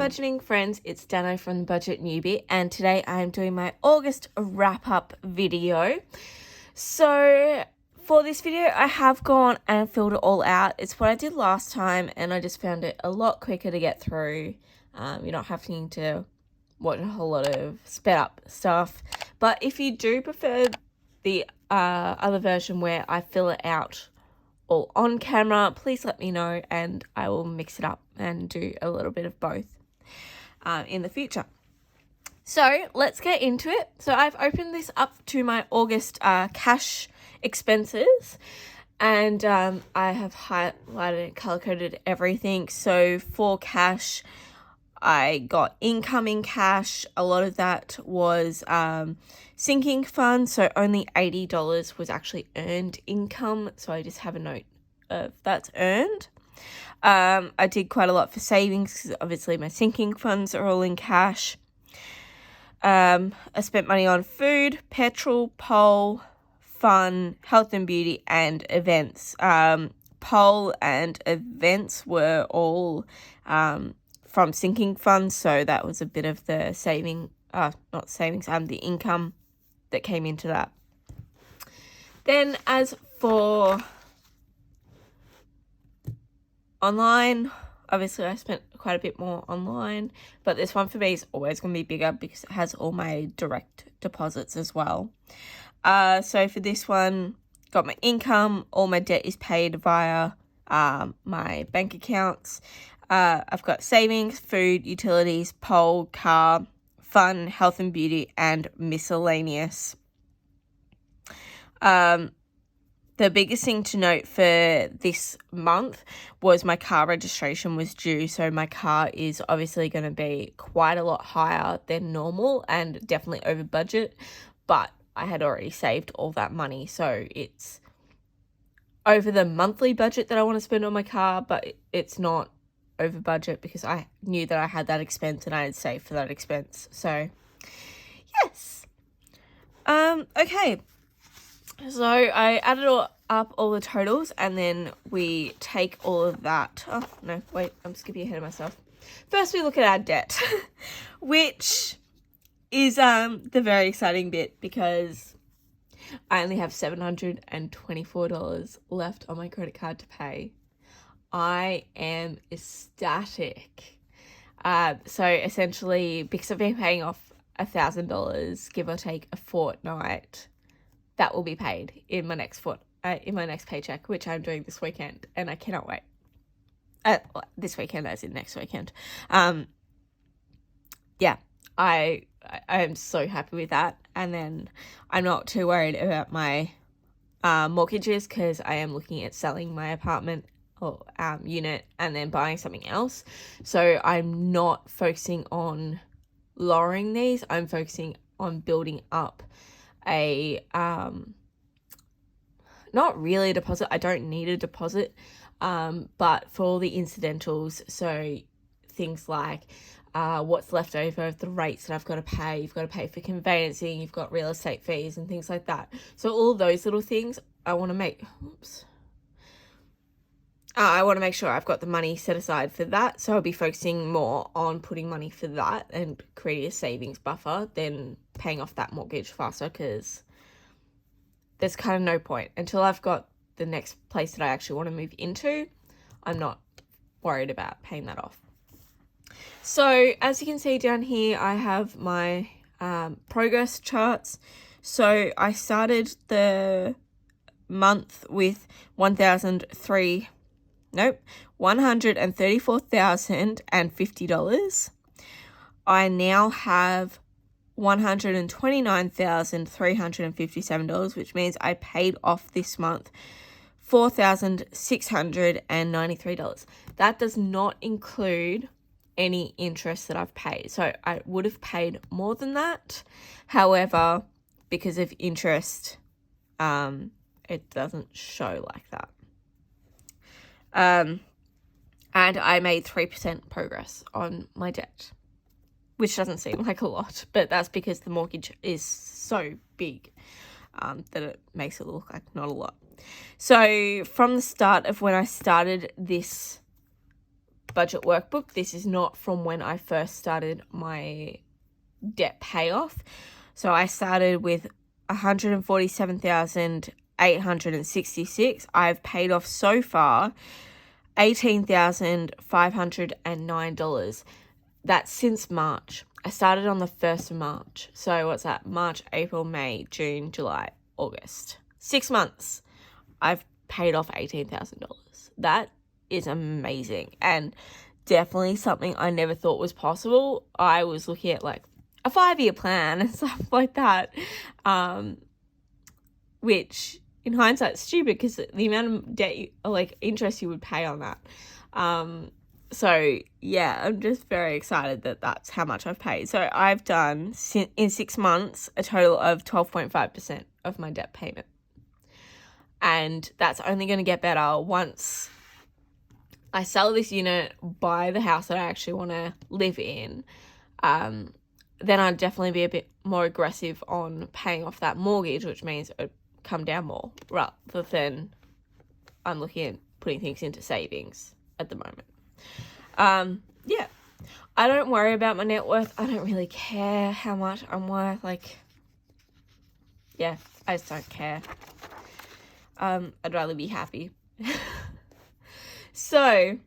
budgeting friends, it's Dano from the Budget Newbie, and today I am doing my August wrap-up video. So for this video, I have gone and filled it all out. It's what I did last time, and I just found it a lot quicker to get through. You're not having to watch a whole lot of sped up stuff. But if you do prefer the other version where I fill it out all on camera, please let me know and I will mix it up and do a little bit of both in the future. So let's get into it. So I've opened this up to my August cash expenses, and I have highlighted and color coded everything. So for cash, I got incoming cash. A lot of that was sinking funds, so only $80 was actually earned income. So I just have a note of that's earned. I did quite a lot for savings because obviously my sinking funds are all in cash. I spent money on food, petrol, pole, fun, health and beauty, and events. Pole and events were all from sinking funds, so that was a bit of the the income that came into that. Then as for online, obviously I spent quite a bit more online, but this one for me is always going to be bigger because it has all my direct deposits as well. So for this one, got my income, all my debt is paid via my bank accounts. I've got savings, food, utilities, pole, car, fun, health and beauty, and miscellaneous. The biggest thing to note for this month was my car registration was due. So my car is obviously going to be quite a lot higher than normal and definitely over budget. But I had already saved all that money. So it's over the monthly budget that I want to spend on my car, but it's not over budget because I knew that I had that expense and I had saved for that expense. So yes. Okay. So I added all the totals, and then we take all of that. Oh, no, wait, I'm skipping ahead of myself. First, we look at our debt, which is the very exciting bit because I only have $724 left on my credit card to pay. I am ecstatic. So essentially, because I've been paying off $1,000, give or take a fortnight, that will be paid in my next paycheck, which I'm doing this weekend, and I cannot wait. This weekend, as in next weekend. Yeah, I am so happy with that, and then I'm not too worried about my mortgages because I am looking at selling my apartment or unit and then buying something else. So I'm not focusing on lowering these. I'm focusing on building up a not really a deposit. I don't need a deposit, but for all the incidentals, so things like what's left over of the rates that I've got to pay, you've got to pay for conveyancing, you've got real estate fees and things like that. So all those little things I want to make I want to make sure I've got the money set aside for that. So I'll be focusing more on putting money for that and creating a savings buffer than paying off that mortgage faster, because there's kind of no point. Until I've got the next place that I actually want to move into, I'm not worried about paying that off. So as you can see down here, I have my progress charts. So I started the month with $134,050. I now have $129,357, which means I paid off this month $4,693. That does not include any interest that I've paid. So I would have paid more than that. However, because of interest, it doesn't show like that. And I made 3% progress on my debt, which doesn't seem like a lot, but that's because the mortgage is so big that it makes it look like not a lot. So from the start of when I started this budget workbook. This is not from when I first started my debt payoff. So I started with 147,866. I've paid off so far $18,509. That's since March. I started on the 1st of March. So what's that? March, April, May, June, July, August. 6 months. I've paid off $18,000. That is amazing, and definitely something I never thought was possible. I was looking at like a 5-year plan and stuff like that, which in hindsight is stupid because the amount of debt, like interest you would pay on that. So yeah, I'm just very excited that that's how much I've paid. So I've done in 6 months a total of 12.5% of my debt payment. And that's only going to get better once I sell this unit, buy the house that I actually want to live in. Then I'd definitely be a bit more aggressive on paying off that mortgage, which means it would come down more rather than I'm looking at putting things into savings at the moment. Yeah, I don't worry about my net worth. I don't really care how much I'm worth. Like, yeah, I just don't care. I'd rather be happy. So,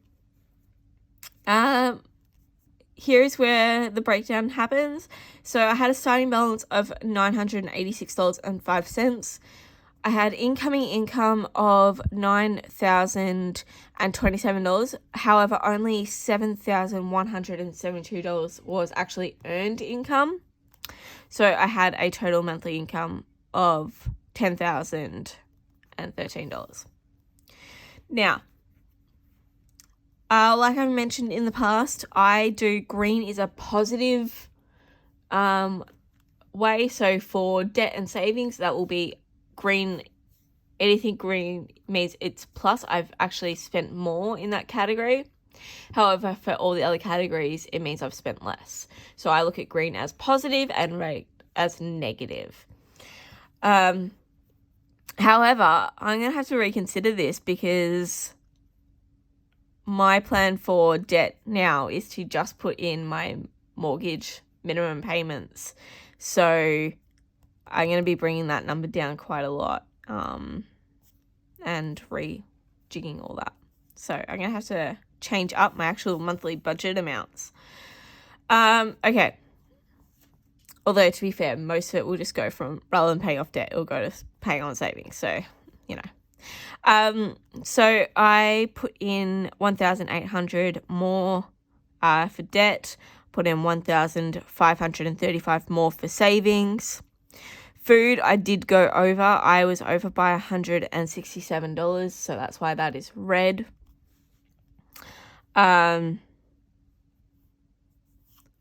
here's where the breakdown happens. So I had a starting balance of $986.05. I had incoming income of $9,027. However, only $7,172 was actually earned income. So I had a total monthly income of $10,013. Now, like I mentioned in the past, I do green is a positive way. So for debt and savings, that will be green. Anything green means it's plus. I've actually spent more in that category. However, for all the other categories, it means I've spent less. So I look at green as positive and red as negative. However, I'm going to have to reconsider this because my plan for debt now is to just put in my mortgage minimum payments. So I'm going to be bringing that number down quite a lot, and rejigging all that. So I'm going to have to change up my actual monthly budget amounts. Okay. Although, to be fair, most of it will just go from, rather than paying off debt, it'll go to paying on savings. So, you know. So I put in 1,800 more for debt, put in 1,535 more for savings. Food, I did go over. I was over by $167, so that's why that is red.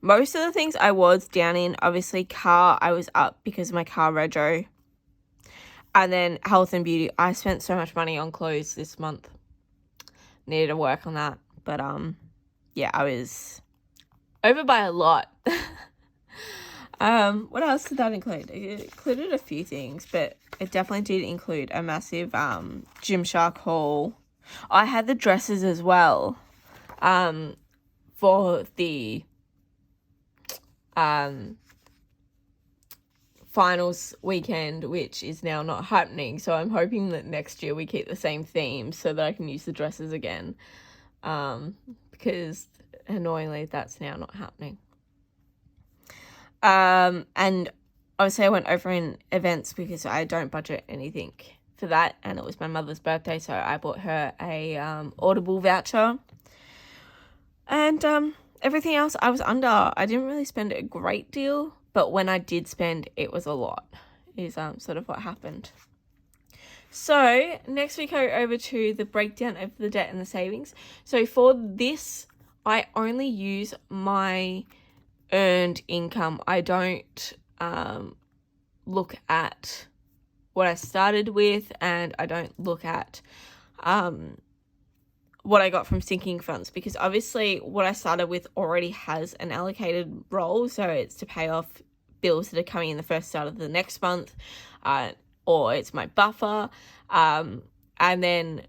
Most of the things I was down in, obviously car, I was up because of my car rego. And then health and beauty, I spent so much money on clothes this month. Needed to work on that. But, yeah, I was over by a lot. What else did that include? It included a few things, but it definitely did include a massive Gymshark haul. I had the dresses as well for the finals weekend, which is now not happening. So I'm hoping that next year we keep the same theme so that I can use the dresses again. Because annoyingly, that's now not happening. And obviously I went over in events because I don't budget anything for that. And it was my mother's birthday, so I bought her a Audible voucher. And everything else I was under. I didn't really spend a great deal, but when I did spend, it was a lot, is sort of what happened. So next we go over to the breakdown of the debt and the savings. So for this, I only use my earned income. I don't look at what I started with, and I don't look at what I got from sinking funds, because obviously what I started with already has an allocated role. So it's to pay off bills that are coming in the first start of the next month, or it's my buffer. And then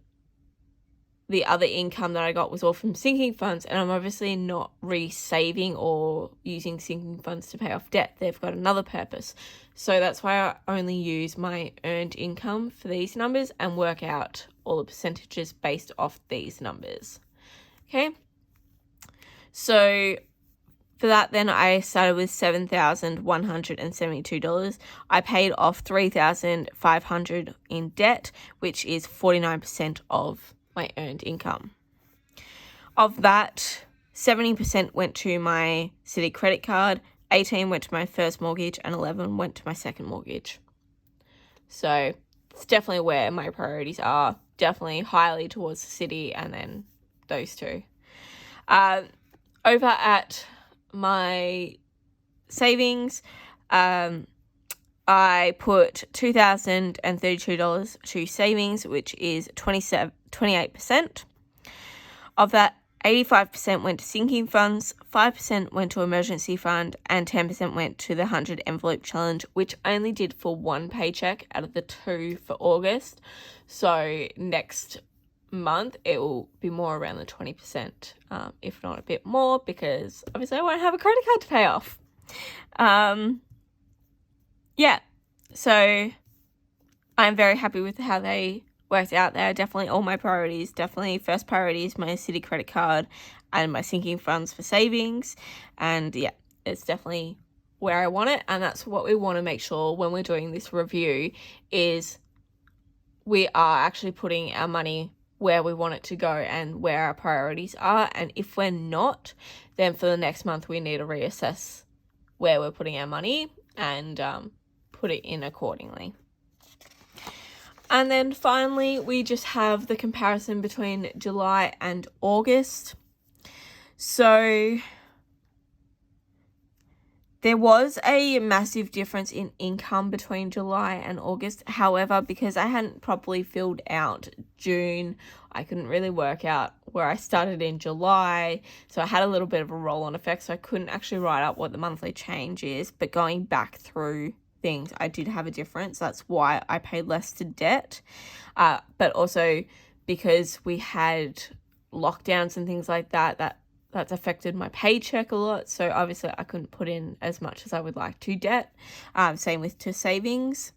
the other income that I got was all from sinking funds, and I'm obviously not re-saving or using sinking funds to pay off debt. They've got another purpose. So that's why I only use my earned income for these numbers and work out all the percentages based off these numbers. Okay. So for that, then I started with $7,172. I paid off $3,500 in debt, which is 49% of my earned income. Of that, 70% went to my city credit card, 18 went to my first mortgage, and 11 went to my second mortgage. So it's definitely where my priorities are, definitely highly towards the city and then those two. Over at my savings, I put $2,032 to savings, which is 28%. Of that, 85% went to sinking funds, 5% went to emergency fund, and 10% went to the 100 envelope challenge, which I only did for one paycheck out of the 2 for August. So next month it will be more around the 20%, if not a bit more, because obviously I won't have a credit card to pay off. So I'm very happy with how they worked out there. Definitely all my priorities. Definitely first priority is my city credit card and my sinking funds for savings, and yeah, it's definitely where I want it. And that's what we want to make sure when we're doing this review, is we are actually putting our money where we want it to go and where our priorities are. And if we're not, then for the next month we need to reassess where we're putting our money and put it in accordingly. And then finally, we just have the comparison between July and August. So there was a massive difference in income between July and August. However, because I hadn't properly filled out June, I couldn't really work out where I started in July. So I had a little bit of a roll-on effect. So I couldn't actually write up what the monthly change is. But going back through things, I did have a difference. That's why I paid less to debt. But also because we had lockdowns and things like that, that's affected my paycheck a lot. So obviously I couldn't put in as much as I would like to debt. Same with to savings.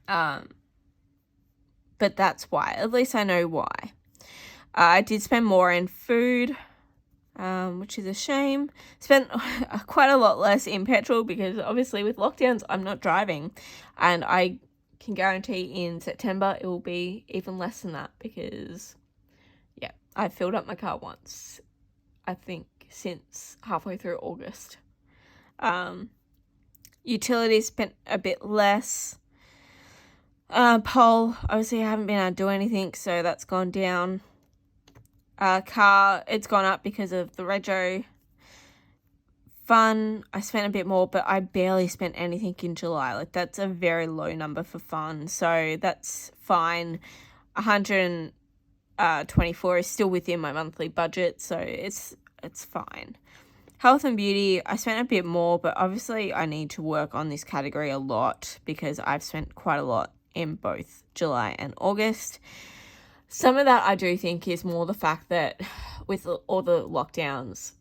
But that's why. At least I know why. I did spend more in food, which is a shame. Spent quite a lot less in petrol because obviously with lockdowns I'm not driving. And I can guarantee in September it will be even less than that because, yeah, I filled up my car once, I think, since halfway through August. Utilities spent a bit less. Pole, obviously I haven't been able to do anything, so that's gone down. Car, it's gone up because of the rego. Fun, I spent a bit more, but I barely spent anything in July. Like, that's a very low number for fun, so that's fine. 124 is still within my monthly budget, so it's fine. Health and beauty, I spent a bit more, but obviously I need to work on this category a lot because I've spent quite a lot in both July and August. Some of that I do think is more the fact that with all the lockdowns,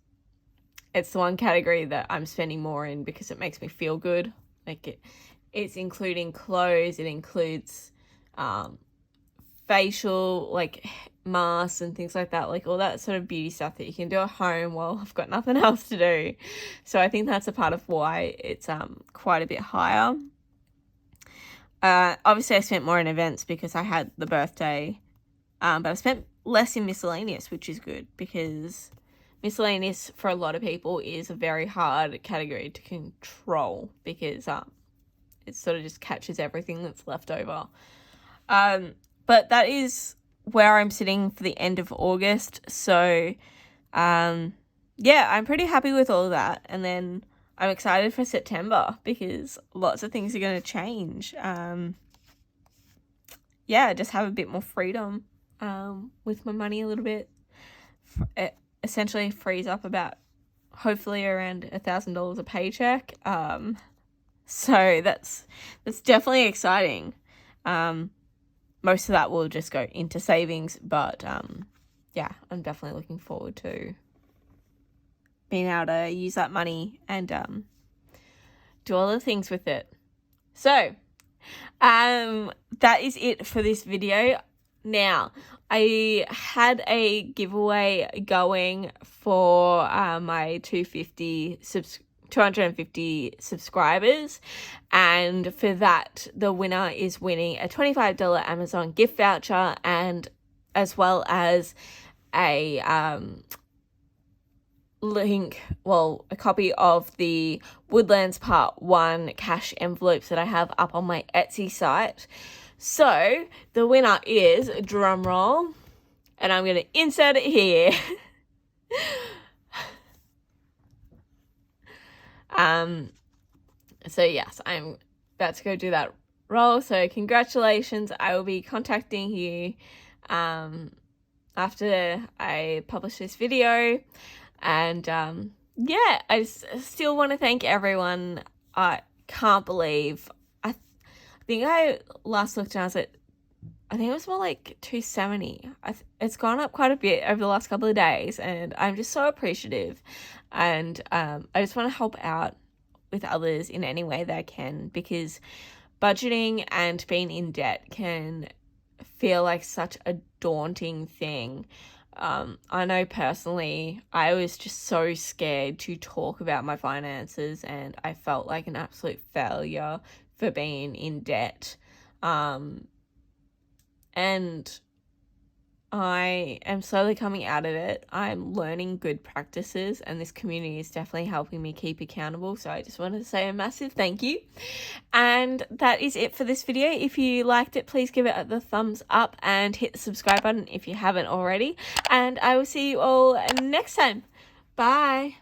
it's the one category that I'm spending more in because it makes me feel good. Like it's including clothes, it includes facial, like masks and things like that, like all that sort of beauty stuff that you can do at home while I've got nothing else to do. So I think that's a part of why it's quite a bit higher. Obviously I spent more in events because I had the birthday, but I spent less in miscellaneous, which is good because miscellaneous for a lot of people is a very hard category to control because it sort of just catches everything that's left over. But that is where I'm sitting for the end of August. So, yeah, I'm pretty happy with all of that. And then I'm excited for September because lots of things are going to change. Just have a bit more freedom with my money a little bit. It essentially frees up about hopefully around $1,000 a paycheck. So that's definitely exciting. most of that will just go into savings. But yeah, I'm definitely looking forward to being able to use that money and do all the things with it. So that is it for this video. Now, I had a giveaway going for my 250 subscribers, and for that the winner is winning a $25 Amazon gift voucher, and as well as a a copy of the Woodlands Part 1 cash envelopes that I have up on my Etsy site. So the winner is, drum roll, and I'm going to insert it here. So yes, I'm about to go do that roll. So congratulations. I will be contacting you after I publish this video. And yeah, I still want to thank everyone. I can't believe, I think I last looked and I was at, I think it was more like 270. It's gone up quite a bit over the last couple of days, and I'm just so appreciative. And I just want to help out with others in any way that I can, because budgeting and being in debt can feel like such a daunting thing. I know personally, I was just so scared to talk about my finances, and I felt like an absolute failure for being in debt. And I am slowly coming out of it. I'm learning good practices, and this community is definitely helping me keep accountable. So I just wanted to say a massive thank you. And that is it for this video. If you liked it, please give it the thumbs up and hit the subscribe button if you haven't already. And I will see you all next time. Bye.